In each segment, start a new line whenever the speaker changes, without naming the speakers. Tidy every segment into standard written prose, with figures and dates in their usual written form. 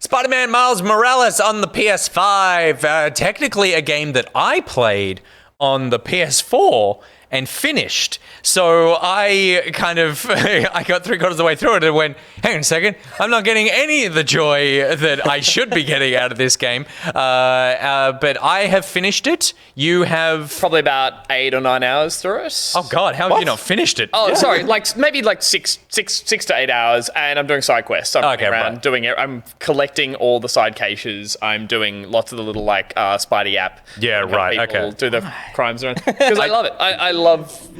Spider-Man Miles Morales on the PS5. Technically a game that I played on the PS4 and finished. So I kind of, I got 3/4 of the way through it and went, hang on a second, I'm not getting any of the joy that I should be getting out of this game. But I have finished it. You have...
Probably about 8 or 9 hours through it.
Oh God, how have you not finished it?
Oh, sorry, maybe 6 to 8 hours, and I'm doing side quests. I'm running around doing it. I'm collecting all the side caches. I'm doing lots of the little Spidey app.
Yeah, right. Okay.
Do the crimes around because I love it.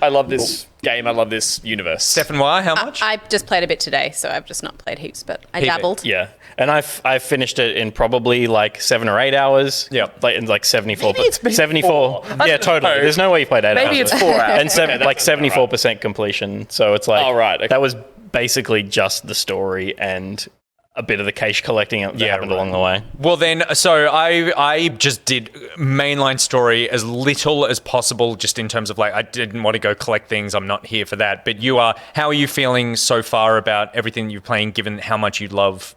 I love this game. I love this universe.
Stefan, why? How much?
I just played a bit today, so I've just not played heaps, but I dabbled.
Yeah, and I've finished it in probably 7 or 8 hours.
Yeah,
in 74.
Maybe it's been
74. Yeah, totally. There's no way you played 8 hours.
Maybe it's 4 hours.
And 74% completion. So it's like,
oh right, okay.
That was basically just the story and a bit of the cache collecting that happened along the way.
Well then, so I just did mainline story as little as possible, just in terms of I didn't want to go collect things. I'm not here for that. But how are you feeling so far about everything you're playing, given how much you love?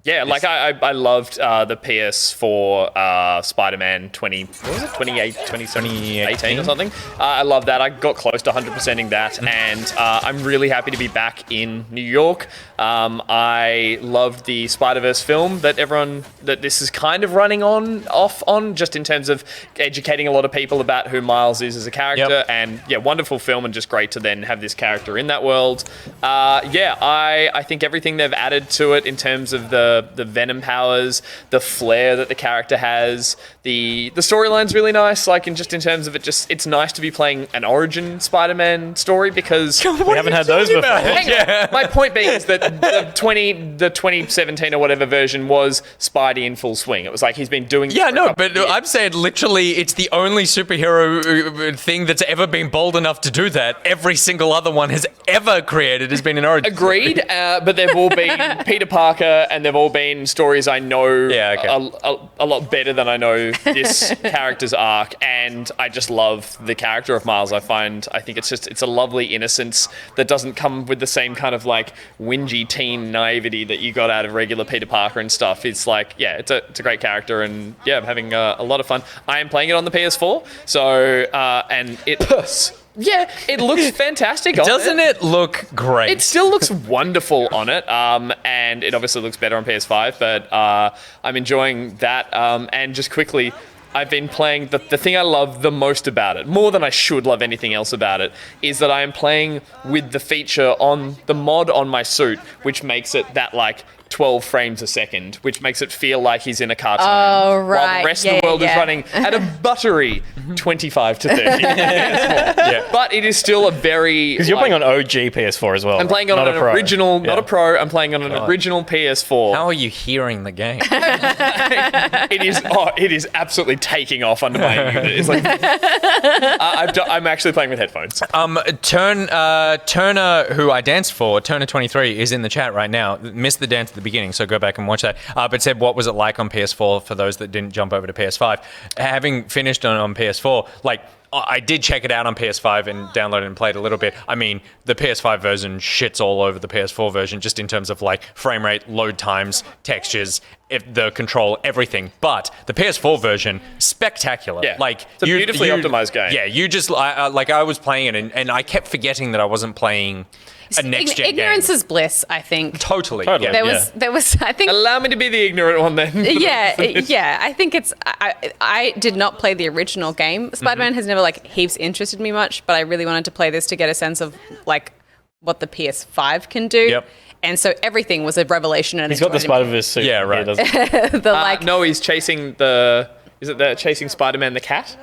Yeah, I loved the PS4 Spider-Man 2018 or something. I love that. I got close to 100%ing that, and I'm really happy to be back in New York. I loved the Spider-Verse film that this is kind of running off on, just in terms of educating a lot of people about who Miles is as a character.
Yep.
And yeah, wonderful film, and just great to then have this character in that world. I think everything they've added to it in terms of the Venom powers, the flair that the character has, the storyline's really nice. In terms of it's nice to be playing an origin Spider-Man story, because
we haven't had those before.
My point being is that the 2017 or whatever version was Spidey in full swing. It was he's been doing.
Yeah, no, but I'm saying literally, it's the only superhero thing that's ever been bold enough to do that. Every single other one has ever created has been an origin.
Agreed, but they've all been Peter Parker, and they've all been stories I know a lot better than I know this character's arc, and I just love the character of Miles. I think it's a lovely innocence that doesn't come with the same kind of whingy teen naivety that you got out of regular Peter Parker and stuff. It's it's a great character, and yeah, I'm having a lot of fun. I am playing it on the PS4, so and it. Yeah, it looks fantastic on
Doesn't it look great?
It still looks wonderful on it, and it obviously looks better on PS5, but I'm enjoying that. And just quickly, I've been playing, the thing I love the most about it, more than I should love anything else about it, is that I am playing with the feature on the mod on my suit, which makes it that 12 frames a second, which makes it feel like he's in a cartoon.
Oh, right.
While the rest of the world is running at a buttery 25 to 30. Yeah. But it is still a very...
Because you're playing on OG PS4 as well.
I'm playing on an original, not a Pro, I'm playing on an original PS4.
How are you hearing the game?
It is absolutely taking off under my unit. It's I'm actually playing with headphones.
Turner, who I danced for, Turner23, is in the chat right now. Missed the dance at the beginning, so go back and watch that. But said, what was it like on PS4 for those that didn't jump over to PS5? Having finished on PS4, I did check it out on PS5 and downloaded and played a little bit. I mean, the PS5 version shits all over the PS4 version, just in terms of frame rate, load times, textures, the control, everything. But the PS4 version, spectacular.
Yeah, it's a beautifully optimized game.
Yeah, you just, I was playing it and I kept forgetting that I wasn't playing a next-gen game.
Ignorance is bliss, I think.
Totally.
Yeah. There was, I think...
Allow me to be the ignorant one then.
Yeah, I think it's... I did not play the original game. Spider-Man has never, heaps interested me much, but I really wanted to play this to get a sense of, what the PS5 can do.
Yep.
And so everything was a revelation. And
he's got the Spider-Verse suit.
Yeah, right.
No, he's chasing chasing Spider-Man the cat?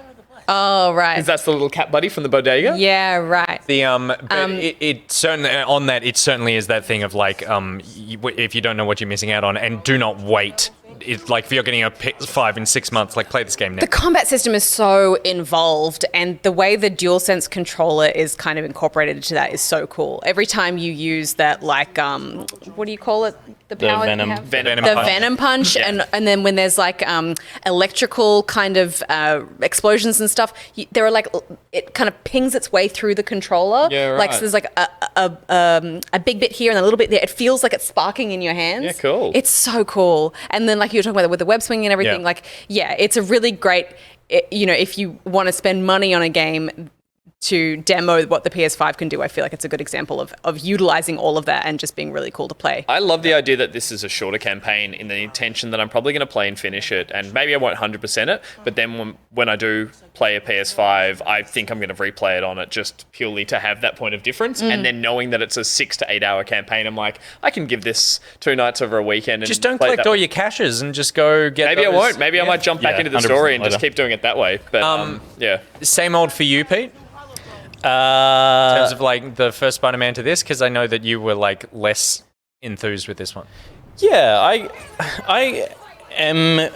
Oh, right.
Because that's the little cat buddy from the bodega?
Yeah, right.
It certainly, on that, it certainly is that thing of if you don't know what you're missing out on, and do not wait. It's if you're getting a PS5 in 6 months, play this game now.
The combat system is so involved, and the way the DualSense controller is kind of incorporated into that is so cool. Every time you use that, what do you call it? The power
Venom.
you have?
Venom
the
punch.
Venom punch,
Yeah.
and then when there's electrical kind of explosions and stuff, there are it kind of pings its way through the controller.
Yeah, right.
So there's a a big bit here and a little bit there. It feels like it's sparking in your hands.
Yeah, cool.
It's so cool. And then like you were talking about with the web swinging and everything, it's a really great, if you want to spend money on a game to demo what the PS5 can do, I feel like it's a good example of utilizing all of that and just being really cool to play.
I love the idea that this is a shorter campaign in the intention that I'm probably going to play and finish it, and maybe I won't 100% it, but then when I do play a PS5, I think I'm going to replay it on it just purely to have that point of difference, and then knowing that it's a 6 to 8 hour campaign, I'm like, I can give this 2 nights over a weekend. And
just don't collect all your caches and just go get
Maybe
those.
I won't. Maybe I might jump back into the story and just keep doing it that way. But
Same old for you, Pete? In terms of like the first Spider-Man to this, because I know that you were like less enthused with this one.
Yeah, I am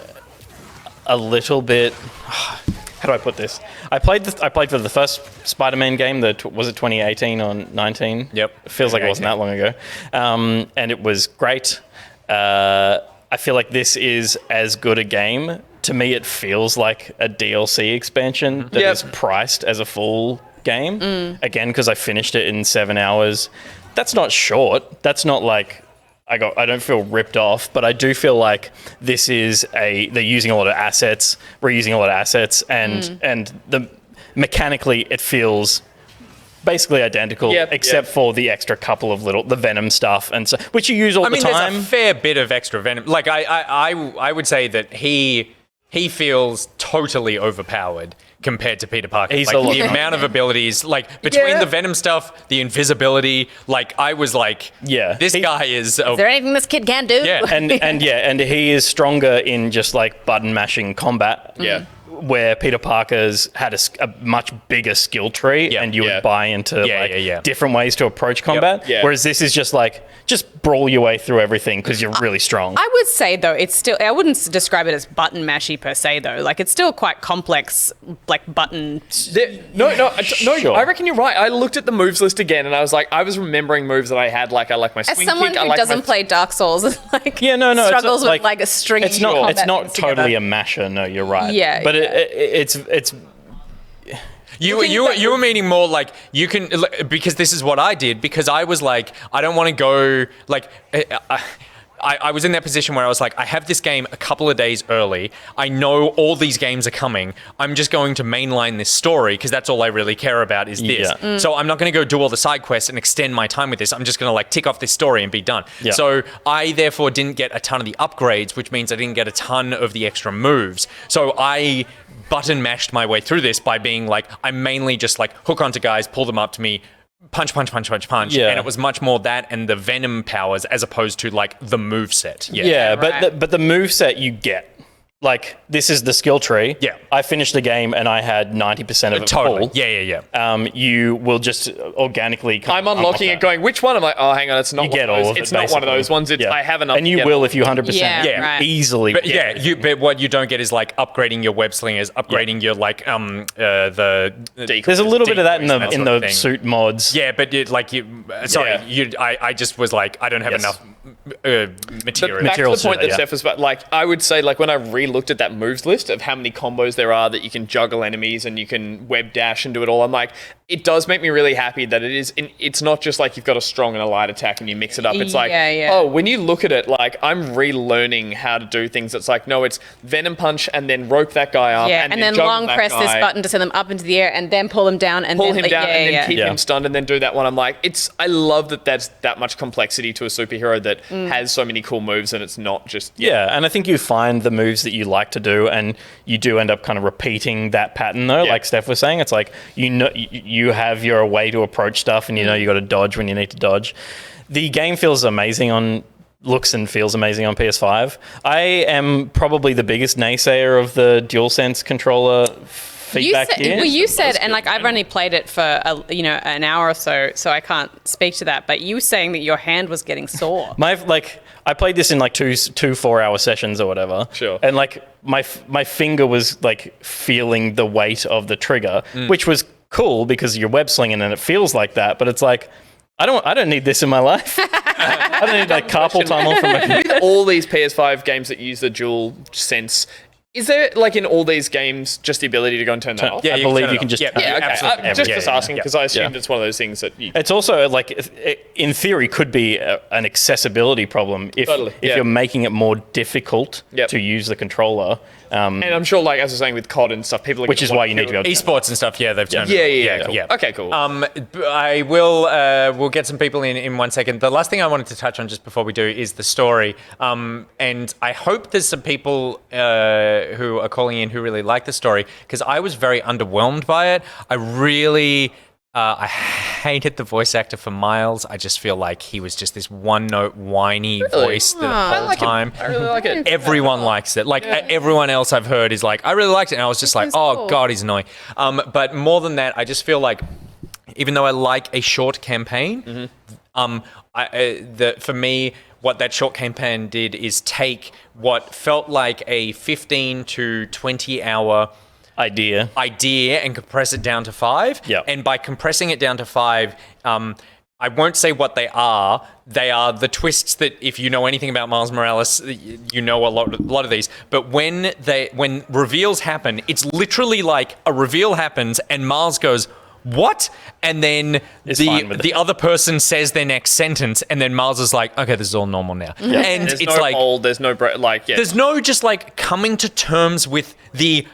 a little bit. How do I put this? I played for the first Spider-Man game. Was it 2018 or 19?
Yep.
It feels like it wasn't that long ago, and it was great. I feel like this is as good a game. To me, it feels like a DLC expansion that is priced as a full game. Again, because I finished it in 7 hours. That's not short. That's not like I don't feel ripped off, but I do feel like this is they're using a lot of assets, reusing a lot of assets, and the mechanically it feels basically identical, except for the extra couple of the Venom stuff and so, which you use all the time.
There's a fair bit of extra Venom. Like I would say that he feels totally overpowered compared to Peter Parker.
He's
like the amount of abilities, like between the Venom stuff, the invisibility, like I was like, this guy is.
Is there anything this kid can't do?
Yeah,
and he is stronger in just like button mashing combat.
Yeah.
Where Peter Parker's had a much bigger skill tree, and you would buy into different ways to approach combat. Whereas this is just like brawl your way through everything because you're really strong.
I would say though, it's still. I wouldn't describe it as button mashy per se though. Like it's still quite complex, like button.
No.
Sure.
I reckon you're right. I looked at the moves list again, and I was like, I was remembering moves that I had. Like I like my swing
kick. As someone who doesn't play Dark Souls, like struggles with like a string.
It's not totally a masher. No, you're right.
Yeah,
but it's.
You were meaning more like you can, because this is what I did, because I was like, I don't want to go like. I was in that position where I was like, I have this game a couple of days early. I know all these games are coming. I'm just going to mainline this story because that's all I really care about is this.
Yeah.
So I'm not going to go do all the side quests and extend my time with this. I'm just going to like tick off this story and be done.
Yeah.
So I therefore didn't get a ton of the upgrades, which means I didn't get a ton of the extra moves. So I button mashed my way through this by being like, I'm mainly just like hook onto guys, pull them up to me, punch.
Yeah.
And it was much more that and the Venom powers as opposed to like the moveset.
But the moveset you get. Like, this is the skill tree.
Yeah.
I finished the game and I had 90% of it
Totally.
full.
Yeah.
You will just organically...
I'm unlocking it going, which one? I'm like, oh, hang on, it's not
you
one
get
of those.
all of it,
It's not one of those ones. It's, I have enough.
And you will if you 100%
right.
easily.
But but what you don't get is like upgrading your web slingers, upgrading your like the
There's a little bit of that in the suit mods.
Yeah, but I just was like, I don't have enough material.
Back to the point that Steph was about, like, I would say, like, when I re-looked at that moves list of how many combos there are that you can juggle enemies and you can web dash and do it all, I'm like, it does make me really happy that it's not just like you've got a strong and a light attack and you mix it up. It's like, oh, when you look at it, like, I'm relearning how to do things. It's like, no, it's Venom Punch and then rope that guy up.
Yeah, and then long press this button to send them up into the air and then pull him down and
pull
then
him down and then keep him stunned and then do that one. I'm like, I love that that's that much complexity to a superhero that has so many cool moves and it's not just...
Yeah, and I think you find the moves that you like to do and you do end up kind of repeating that pattern though, like Steph was saying. It's like, you know, you have your way to approach stuff and you know you got to dodge when you need to dodge. The game feels amazing looks and feels amazing on PS5. I am probably the biggest naysayer of the DualSense controller feedback here.
Well, you said, and like I've only played it for an hour or so I can't speak to that. But you saying that your hand was getting sore.
I played this in like two 4-hour sessions or whatever.
Sure.
And like my finger was like feeling the weight of the trigger, which was cool because you're web slinging and it feels like that. But it's like, I don't need this in my life. I don't need like carpal tunnel from
with all these PS5 games that use the dual sense. Is there, like, in all these games, just the ability to go and turn that off?
Yeah, I believe you can just...
Okay.
absolutely.
Just asking, because I assumed it's one of those things that you...
It's also, like, in theory, could be an accessibility problem if you're making it more difficult to use the controller.
And I'm sure, like, as I was saying with COD and stuff, people are...
Which is why you need to be able to...
Esports and stuff, they've turned
Cool. Okay, cool.
I will. We'll get some people in 1 second. The last thing I wanted to touch on just before we do is the story. And I hope there's some people who are calling in who really like the story, because I was very underwhelmed by it. I really. I hated the voice actor for Miles. I just feel like he was just this one-note whiny voice the whole time.
I really like it.
Everyone likes it. Like everyone else I've heard is like, I really liked it, and I was just like, oh god, he's annoying. But more than that, I just feel like, even though I like a short campaign, for me, what that short campaign did is take what felt like a 15 to 20 hour idea and compress it down to 5.
Yeah.
And by compressing it down to 5, I won't say what they are. They are the twists that, if you know anything about Miles Morales, you know a lot of these. But when reveals happen, it's literally like a reveal happens and Miles goes, what? And then the other person says their next sentence, and then Miles is like, okay, this is all normal now. Yeah. And
there's
it's
no
like
hold, there's no
there's no just like coming to terms with the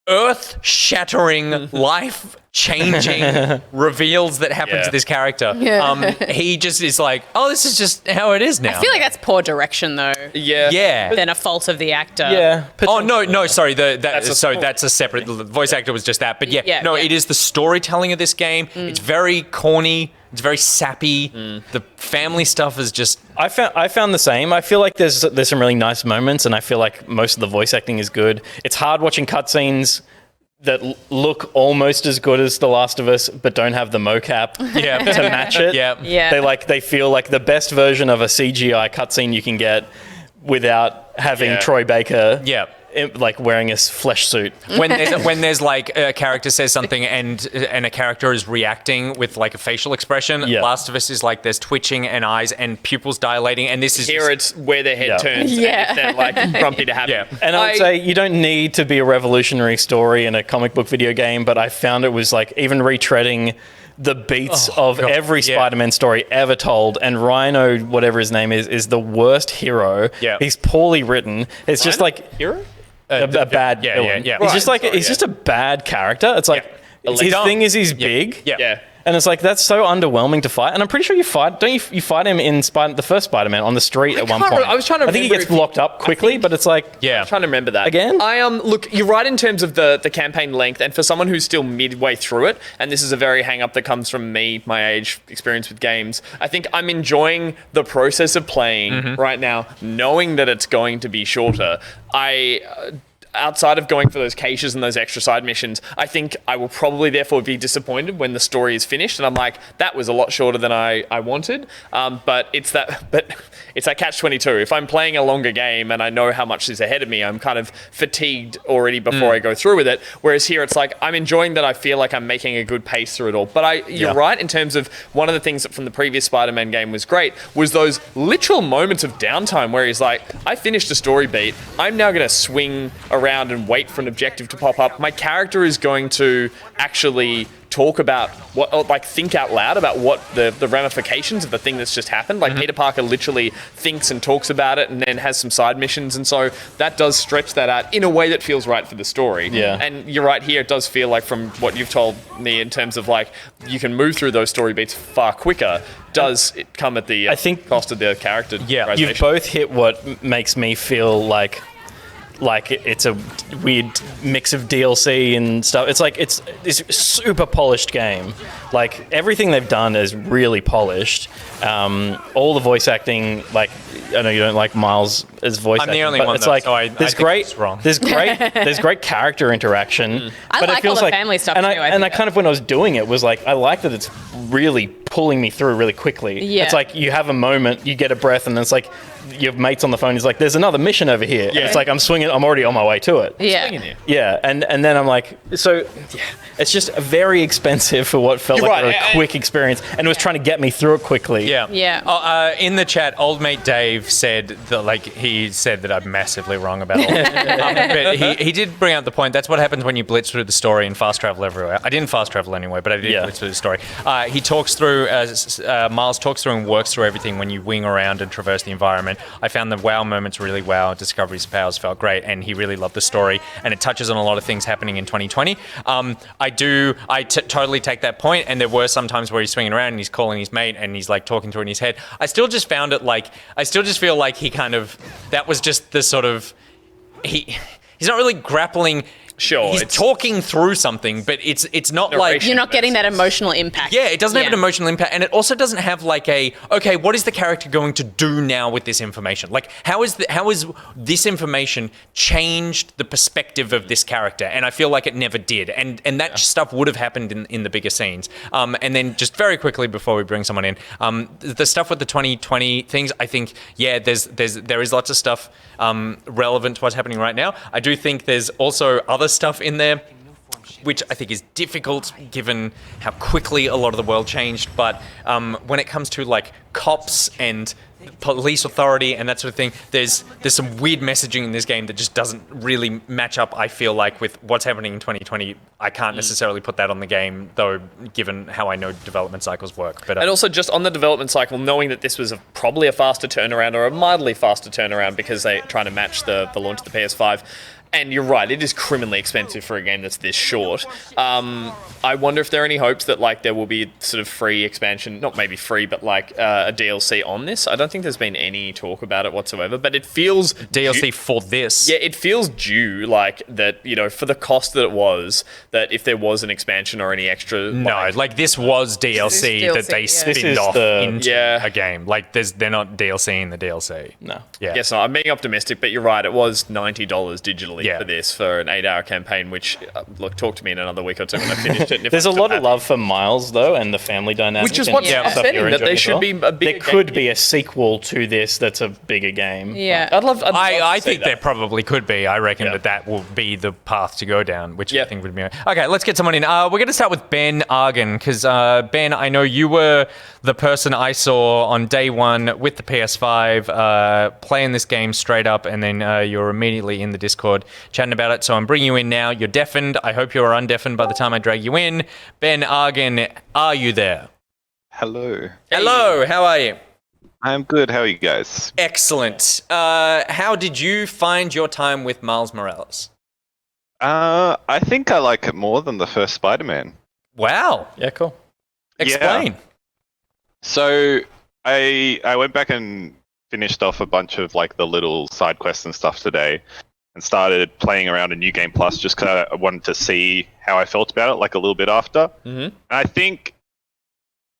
earth-shattering, life-changing reveals that happen to this character. Yeah. He just is like, oh, this is just how it is now.
I feel like that's poor direction, though.
Yeah.
Than a fault of the actor.
Yeah.
Oh, no, sorry. That's a separate... The voice actor was just that. But it is the storytelling of this game. It's very corny. It's very sappy. The family stuff is just...
I found the same. I feel like there's some really nice moments, and I feel like most of the voice acting is good. It's hard watching cutscenes that look almost as good as The Last of Us, but don't have the mocap to match it. They feel like the best version of a CGI cutscene you can get without having Troy Baker. Like wearing a flesh suit.
When there's like a character says something and a character is reacting with like a facial expression. Last of Us is like there's twitching and eyes and pupils dilating, and this is
here it's where their head turns. And if they're like grumpy to happen.
And I would say you don't need to be a revolutionary story in a comic book video game, but I found it was like even retreading the beats of every Spider-Man story ever told, and Rhino, whatever his name is the worst hero. He's poorly written. It's just like
hero.
A bad villain. He's just like he's just a bad character. It's like his thing is he's big. And it's like, that's so underwhelming to fight. And I'm pretty sure you fight him in the first Spider-Man on the street at one point.
I was trying to remember.
I think he gets locked up quickly, but it's like...
I'm trying to remember that.
Again?
Look, you're right in terms of the campaign length, and for someone who's still midway through it, and this is a very hang-up that comes from me, my age, experience with games, I think I'm enjoying the process of playing right now, knowing that it's going to be shorter. Outside of going for those caches and those extra side missions, I think I will probably therefore be disappointed when the story is finished, and I'm like, that was a lot shorter than I wanted. But it's that catch-22. If I'm playing a longer game and I know how much is ahead of me, I'm kind of fatigued already before I go through with it. Whereas here, it's like I'm enjoying that. I feel like I'm making a good pace through it all. But you're right in terms of one of the things that from the previous Spider-Man game was great was those literal moments of downtime where he's like, I finished a story beat. I'm now going to swing around and wait for an objective to pop up. My character is going to actually talk about think out loud about what the ramifications of the thing that's just happened. Like Peter Parker literally thinks and talks about it and then has some side missions, and so that does stretch that out in a way that feels right for the story. And you're right here, it does feel like from what you've told me in terms of like you can move through those story beats far quicker. Does it come at the cost of the character?
You've both hit what makes me feel like it's a weird mix of DLC and stuff. It's like it's this super polished game. Like everything they've done is really polished. All the voice acting, like I know you don't like Miles' voice acting.
I'm the only one.
It's like
so I
there's
think
great,
it's wrong.
there's great character interaction.
I
but
like
it feels
all the family stuff
and
too.
I kind of when I was doing it was like I like that it's really pulling me through really quickly. It's like you have a moment, you get a breath, and then it's like your mate's on the phone. He's like, "There's another mission over here." And it's like I'm swinging swinging. I'm already on my way to it.
Yeah.
Yeah, and then I'm like, so yeah, it's just very expensive for what felt like a quick experience, and it was trying to get me through it quickly.
Yeah.
Yeah.
In the chat, old mate Dave said that he said that I'm massively wrong about all but he did bring up the point. That's what happens when you blitz through the story and fast travel everywhere. I didn't fast travel anyway, but I did blitz through the story. He talks through, Miles talks through and works through everything when you wing around and traverse the environment. I found the wow moments really wow. Discovery's powers felt great, and he really loved the story, and it touches on a lot of things happening in 2020. I totally take that point, and there were some times where he's swinging around and he's calling his mate and he's like talking to her in his head. I still just found it I still just feel like he kind of, that was just the sort of, he's not really grappling.
Sure,
he's talking through something, but it's not like
you're not getting that emotional impact.
Yeah, it doesn't have an emotional impact, and it also doesn't have okay, what is the character going to do now with this information? Like, how is this information changed the perspective of this character? And I feel like it never did, and that stuff would have happened in the bigger scenes. And then just very quickly before we bring someone in, the stuff with the 2020 things, I think there is lots of stuff relevant to what's happening right now. I do think there's also other stuff in there which I think is difficult given how quickly a lot of the world changed. But when it comes to cops and police authority and that sort of thing, there's some weird messaging in this game that just doesn't really match up, I feel like, with what's happening in 2020. I can't necessarily put that on the game, though, given how I know development cycles work. But
and also just on the development cycle, knowing that this was probably a faster turnaround or a mildly faster turnaround because they're trying to match the launch of the PS5. And you're right, it is criminally expensive for a game that's this short. I wonder if there are any hopes that there will be sort of free expansion, not maybe free, but a DLC on this. I don't think there's been any talk about it whatsoever, but it feels
DLC for this.
Yeah, it feels due, that, for the cost that it was, that if there was an expansion or any extra...
this was DLC that they spinned off into a game. They're not DLC in the DLC.
No.
Yeah.
Yes, no, I'm being optimistic, but you're right, it was $90 digitally for this, for an 8-hour campaign, which, talk to me in another week or two when I finish it.
There's a lot of love for Miles, though, and the family dynamic.
Which is what's upsetting, that they should be a bigger
There could be a sequel to this that's a bigger game.
Yeah.
I think there probably could be. I reckon that will be the path to go down, which I think would be... Okay, let's get someone in. We're going to start with Ben Argan, because Ben, I know you were the person I saw on day one with the PS5 playing this game straight up, and then you're immediately in the Discord chatting about it. So I'm bringing you in now. You're deafened. I hope you're undeafened by the time I drag you in. Ben Argan, are you there?
Hello.
Hello, how are you?
I'm good. How are you guys?
Excellent. How did you find your time with Miles Morales?
I think I like it more than the first Spider-Man.
Wow.
Yeah, cool.
Explain.
Yeah. So I went back and finished off a bunch of the little side quests and stuff today, and started playing around in New Game Plus just because I wanted to see how I felt about it, a little bit after. Mm-hmm. And I think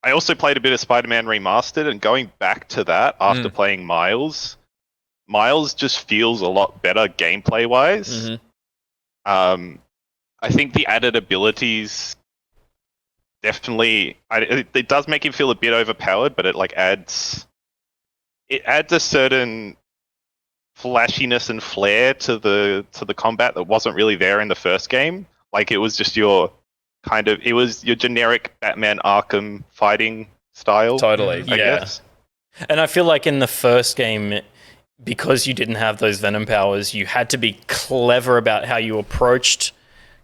I also played a bit of Spider-Man Remastered, and going back to that after playing Miles just feels a lot better gameplay-wise. Mm-hmm. I think the added abilities definitely... it does make it feel a bit overpowered, but it adds a certain flashiness and flair to the combat that wasn't really there in the first game. It was just your generic Batman Arkham fighting style.
Totally,
I guess.
And I feel like in the first game, because you didn't have those Venom powers, you had to be clever about how you approached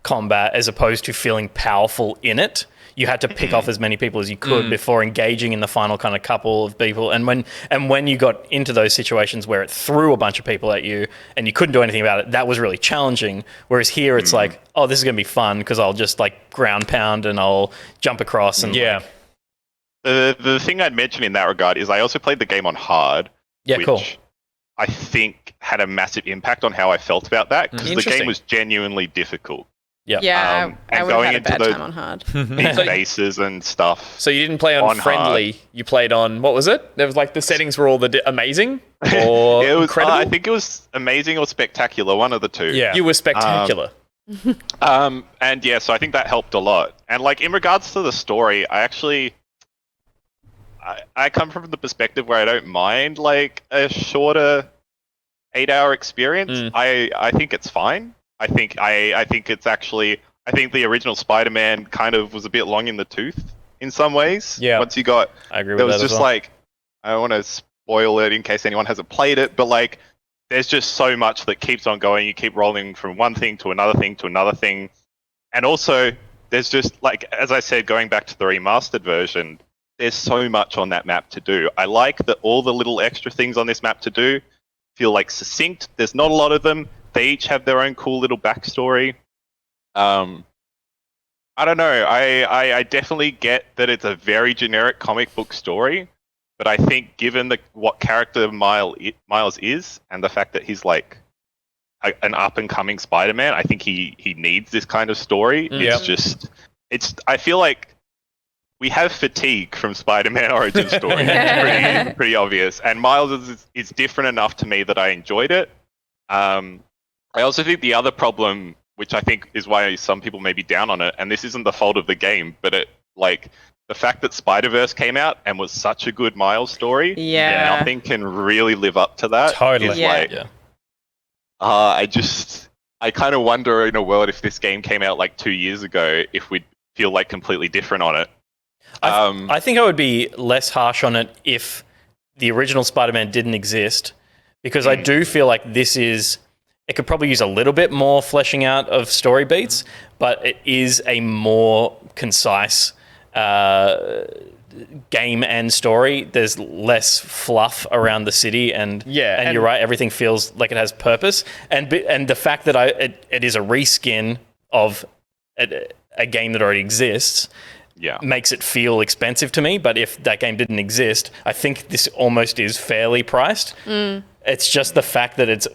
combat as opposed to feeling powerful in it. You had to pick off as many people as you could before engaging in the final kind of couple of people. And when you got into those situations where it threw a bunch of people at you and you couldn't do anything about it, that was really challenging. Whereas here it's this is going to be fun because I'll just ground pound and I'll jump across. And
The thing I'd mention in that regard is I also played the game on hard.
Yeah,
which
cool.
I think had a massive impact on how I felt about that, because the game was genuinely difficult.
Yeah, I would have had a bad
those
time on hard.
bases and stuff.
So you didn't play on friendly. Hard. You played on, what was it? There was the settings were all amazing or
it was,
incredible.
I think it was amazing or spectacular, one of the two.
Yeah, you were spectacular.
And yeah, so I think that helped a lot. And in regards to the story, I come from the perspective where I don't mind a shorter 8-hour experience. I think it's fine. I think it's actually. I think the original Spider-Man kind of was a bit long in the tooth in some ways.
Yeah.
Once you got,
I agree with
there was
that as
just
well.
like, I don't want to spoil it in case anyone hasn't played it, but like, there's just so much that keeps on going. You keep rolling from one thing to another thing to another thing, and also there's just like, as I said, going back to the remastered version, there's so much on that map to do. I like that all the little extra things on this map to do feel like succinct. There's not a lot of them. They each have their own cool little backstory. I don't know. I definitely get that it's a very generic comic book story, but I think given what character Miles is and the fact that he's like an up and coming Spider-Man, I think he needs this kind of story. I feel like we have fatigue from Spider-Man origin story. It's pretty obvious, and Miles is different enough to me that I enjoyed it. I also think the other problem, which I think is why some people may be down on it, and this isn't the fault of the game, but the fact that Spider-Verse came out and was such a good Miles story, nothing can really live up to that.
Totally.
I kind of wonder in a world if this game came out like 2 years ago, if we'd feel like completely different on it.
I think I would be less harsh on it if the original Spider-Man didn't exist, because I do feel like it could probably use a little bit more fleshing out of story beats, but it is a more concise game and story. There's less fluff around the city, and you're right, everything feels like it has purpose. And the fact that it is a reskin of a game that already exists makes it feel expensive to me. But if that game didn't exist, I think this almost is fairly priced. It's just the fact that it's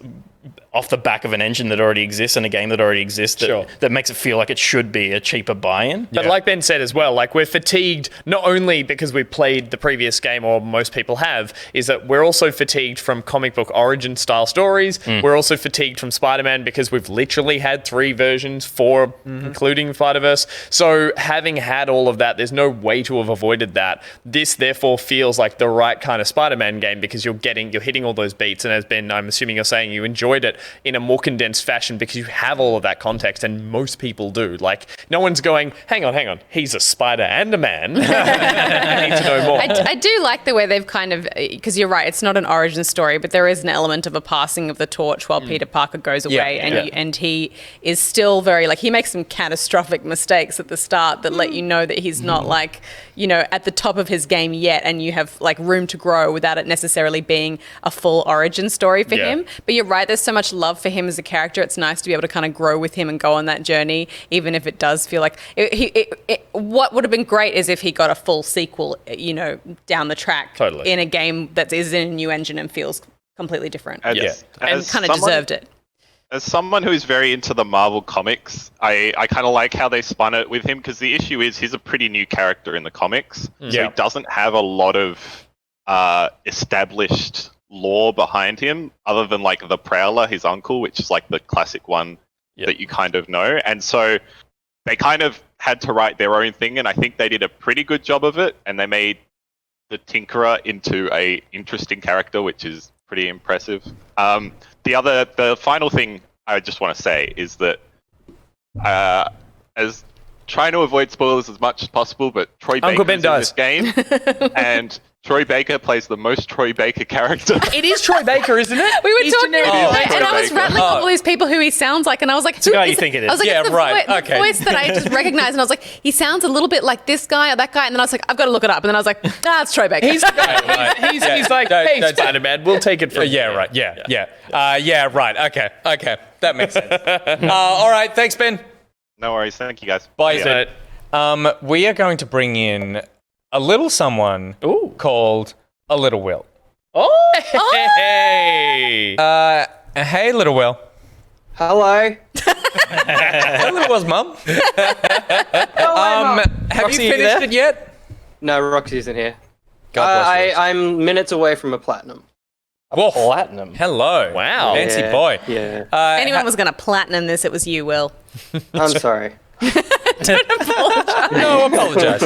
off the back of an engine that already exists and a game that already exists that makes it feel like it should be a cheaper buy-in.
But like Ben said as well, like we're fatigued not only because we played the previous game, or most people have, is that we're also fatigued from comic book origin style stories. We're also fatigued from Spider-Man because we've literally had 3 versions, 4 including Spider-Verse. So having had all of that, there's no way to have avoided that. This therefore feels like the right kind of Spider-Man game because you're hitting all those beats, and as Ben, I'm assuming you're saying you enjoyed it in a more condensed fashion because you have all of that context, and most people do. Like, no one's going, hang on, he's a spider and a man. I need to know more.
I do like the way they've kind of, because you're right, it's not an origin story, but there is an element of a passing of the torch while Peter Parker goes away, and he is still very, like, he makes some catastrophic mistakes at the start that let you know that he's not like, at the top of his game yet, and you have like room to grow without it necessarily being a full origin story for him. But you're right, there's so much love for him as a character. It's nice to be able to kind of grow with him and go on that journey, even if it does feel like what would have been great is if he got a full sequel, down the track in a game that is in a new engine and feels completely different. And kind of deserved it.
As someone who is very into the Marvel comics, I kind of like how they spun it with him, because the issue is he's a pretty new character in the comics. So he doesn't have a lot of established lore behind him other than like the Prowler, his uncle, which is like the classic one that you kind of know. And so they kind of had to write their own thing, and I think they did a pretty good job of it, and they made the Tinkerer into a interesting character, which is pretty impressive. The final thing I just want to say is that as trying to avoid spoilers as much as possible, but Troy Baker is in this game, and Troy Baker plays the most Troy Baker character.
It is Troy Baker, isn't it?
We were talking about it, and I was rattling off all these people who he sounds like, and I was like,
it's the guy you think it is.
I was like, it's the voice that I just recognized, and I was like, he sounds a little bit like this guy or that guy, and then I was like, I've got to look it up, and then I was like, it's Troy Baker.
He's the guy. He's like, hey, Spider-Man, we'll take it from here.
Right. Right. Okay. That makes sense. All right. Thanks, Ben.
No worries. Thank you, guys.
Bye, Zed. We are going to bring in a little someone called a Little Will.
Oh! Hey!
Hey, Little Will.
Hello.
Hey, Little Will's mum. Have
Roxy,
you finished it yet?
No, Roxy isn't here.
God bless you.
I'm minutes away from a platinum.
Whoa.
Platinum.
Hello.
Wow.
Fancy boy.
Yeah.
If anyone was going to platinum this, it was you, Will.
I'm sorry.
Don't apologize.
No, apologise.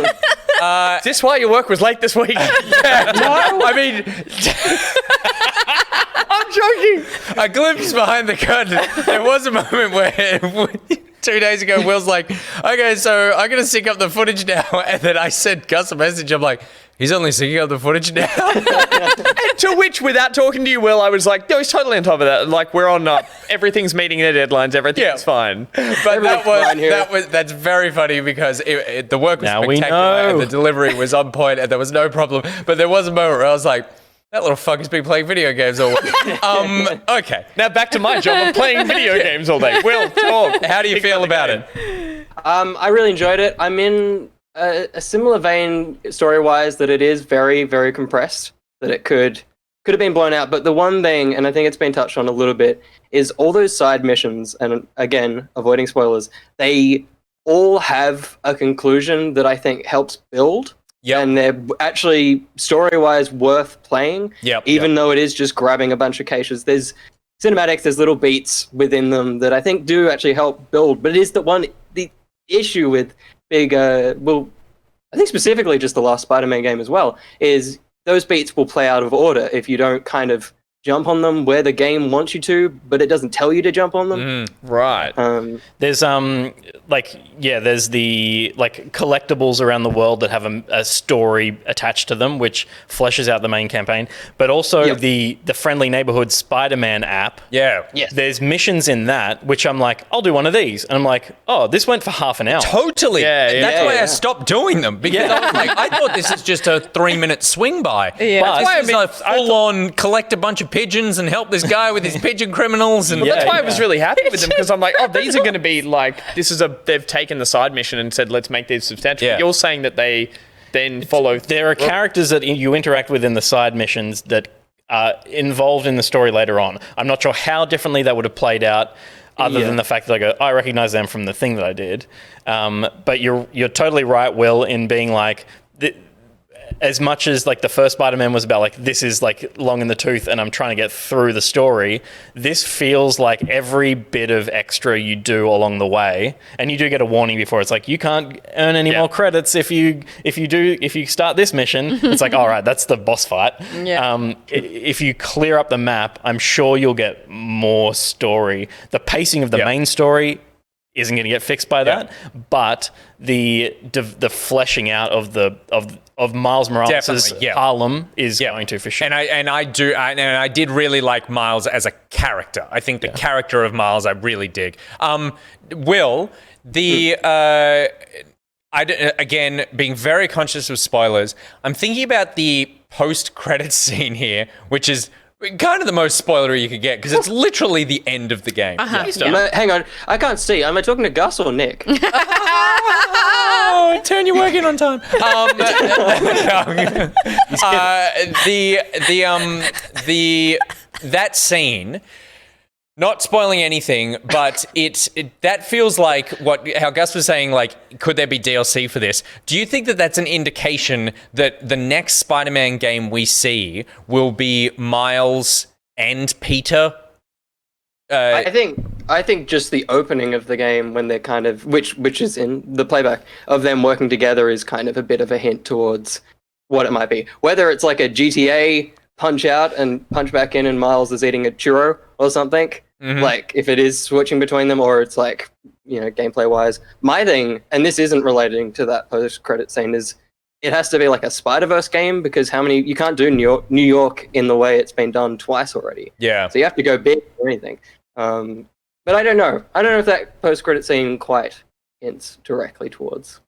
Is this why your work was late this week?
No. I mean,
I'm not joking.
A glimpse behind the curtain. There was a moment where 2 days ago, Will's like, okay, so I'm going to sync up the footage now. And then I sent Gus a message. I'm like, he's only syncing up the footage now.
And to which, without talking to you, Will, I was like, no, he's totally on top of that. Like, we're on everything's meeting their deadlines. Everything's fine.
But that's very funny because the work was
Now we
spectacular and
know.
the delivery was on point and there was no problem. But there was a moment where I was like, that little fucker's been playing video games all week. Okay.
Now back to my job of playing video games all day. Will, talk.
How do you feel about it?
I really enjoyed it. I'm in a similar vein story-wise that it is very, very compressed. That it could have been blown out. But the one thing, and I think it's been touched on a little bit, is all those side missions. And again, avoiding spoilers, they all have a conclusion that I think helps build.
Yep.
And they're actually story-wise worth playing. Even though it is just grabbing a bunch of caches. There's cinematics, there's little beats within them that I think do actually help build. But it is the issue with big, I think specifically just the last Spider-Man game as well, is those beats will play out of order if you don't kind of jump on them where the game wants you to, but it doesn't tell you to jump on them.
Right.
There's there's the collectibles around the world that have a story attached to them, which fleshes out the main campaign. But also the Friendly Neighborhood Spider-Man app.
Yeah.
Yes.
There's missions in that, which I'm like, I'll do one of these, and I'm like, oh, this went for half an hour.
Totally. That's why
yeah.
I stopped doing them because I was like, I thought this is just a 3-minute swing by.
Yeah.
But
That's why
this is a full-on collect a bunch of pigeons and help this guy with his pigeon criminals. And
That's why I was really happy with them, because I'm like, oh, these are going to be like, they've taken the side mission and said, let's make these substantial.
Yeah.
You're saying that they then follow.
There are characters that you interact with in the side missions that are involved in the story later on. I'm not sure how differently that would have played out, other than the fact that I go, I recognize them from the thing that I did. But you're totally right, Will, in being like, as much as like the first Spider-Man was about like, this is like long in the tooth and I'm trying to get through the story, this feels like every bit of extra you do along the way, and you do get a warning before. It's like, you can't earn any more credits if you start this mission. It's like, all right, that's the boss fight. If you clear up the map, I'm sure you'll get more story. The pacing of the main story isn't going to get fixed by that, but the fleshing out of Miles Morales' Harlem is going to, for sure.
And I did really like Miles as a character. I think the character of Miles I really dig. Will, again, being very conscious of spoilers, I'm thinking about the post-credits scene here, which is kind of the most spoilery you could get, because it's literally the end of the game.
Hang on, I can't see. Am I talking to Gus or Nick?
Oh, turn your work in on time. That scene, not spoiling anything, but that feels like how Gus was saying, like, could there be DLC for this? Do you think that that's an indication that the next Spider-Man game we see will be Miles and Peter?
I think just the opening of the game, when they're kind of, which is in the playback of them working together, is kind of a bit of a hint towards what it might be. Whether it's like a GTA punch out and punch back in and Miles is eating a churro or something, like if it is switching between them, or it's like, gameplay wise. My thing, and this isn't relating to that post-credit scene, is it has to be like a Spider-Verse game, because you can't do New York in the way it's been done twice already.
Yeah.
So you have to go big or anything. But I don't know. I don't know if that post-credit scene quite hints directly towards.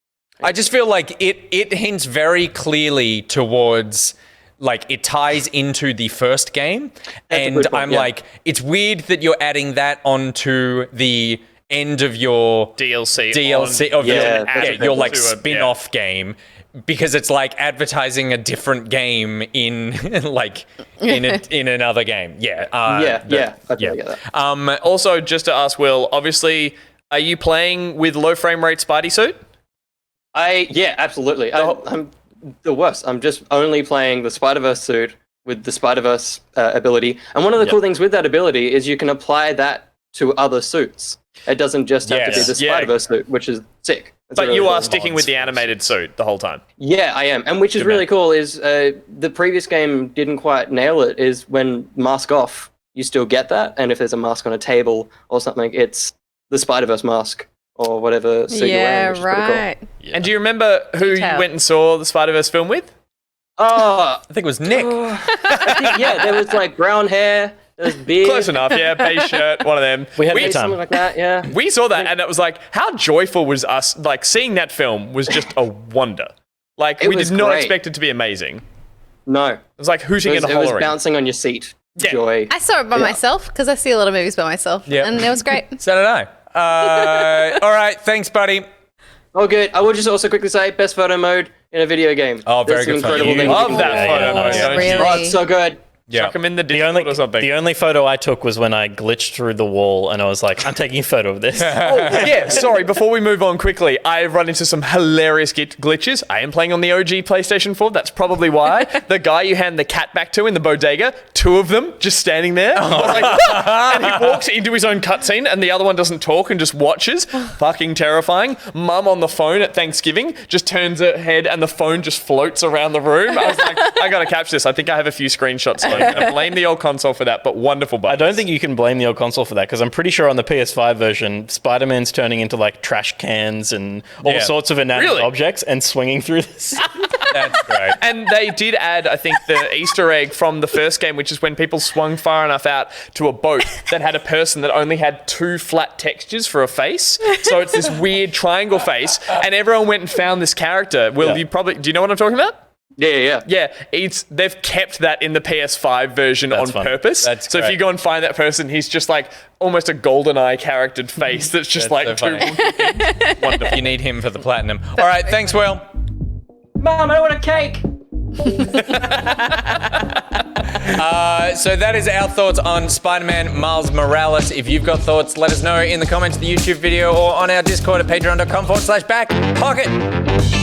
I just feel like it hints very clearly towards, like, it ties into the first game. And I'm like, it's weird that you're adding that onto the end of your
DLC
of your like
to a-
spin-off game, because it's like advertising a different game in like in another game.
I totally get that.
Also, just to ask Will, obviously, are you playing with low frame rate Spidey suit?
Absolutely. I'm the worst. I'm just only playing the Spider-Verse suit with the Spider-Verse ability. And one of the cool things with that ability is you can apply that to other suits. It doesn't just have to be the Spider-Verse suit, which is sick.
But you are sticking with the animated suit the whole time.
Yeah, I am. And which is really cool is the previous game didn't quite nail it, is when Mask Off you still get that. And if there's a mask on a table or something, it's the Spider-Verse mask or whatever suit you're wearing. Which is pretty cool.
right.
Yeah. And do you remember who you went and saw the Spider-Verse film with?
Oh,
I think it was Nick.
There was like brown hair. There was beard.
Close enough, yeah. Beige shirt, one of them.
We had a good time.
Something like that, yeah.
We saw that, and it was like, how joyful was us? Like, seeing that film was just a wonder. Like, we did not expect it to be amazing.
No.
It was like hooting and
It was
hollering.
bouncing on your seat.
Yeah.
Joy.
I saw it by myself because I see a lot of movies by myself.
Yep.
And it was great.
So did I. All right, thanks, buddy.
Oh, good. I will just also quickly say, best photo mode in a video game.
Oh, very
There's
good
some
photo.
incredible things you
Love
can
that
do.
photo mode, don't you?
Really?
Oh, it's so good.
Yeah.
Chuck them in the Discord or something.
The only photo I took was when I glitched through the wall and I was like, I'm taking a photo of this.
Yeah, sorry, before we move on quickly, I've run into some hilarious glitches. I am playing on the OG PlayStation 4, that's probably why. The guy you hand the cat back to in the bodega, 2 of them just standing there. And he walks into his own cutscene and the other one doesn't talk and just watches. Fucking terrifying. Mum on the phone at Thanksgiving just turns her head and the phone just floats around the room. I was like, I gotta capture this. I think I have a few screenshots, so I'm gonna blame the old console for that, but wonderful buttons.
I don't think you can blame the old console for that because I'm pretty sure on the PS5 version, Spider-Man's turning into like trash cans and all sorts of inanimate objects and swinging through this.
That's great.
And they did add, I think, the Easter egg from the first game, which is when people swung far enough out to a boat that had a person that only had 2 flat textures for a face. So it's this weird triangle face, and everyone went and found this character. Will, you probably, do you know what I'm talking about?
Yeah.
They've kept that in the PS5 version on purpose.
That's
so
great.
if you go and find that person, he's just like almost a GoldenEye charactered face that's just like
so
two
funny.
wonky things. Wonderful.
You need him for the platinum. All right, thanks, Will.
Mom, I want a cake.
So that is our thoughts on Spider-Man Miles Morales. If you've got thoughts, let us know in the comments of the YouTube video or on our Discord at patreon.com/backpocket.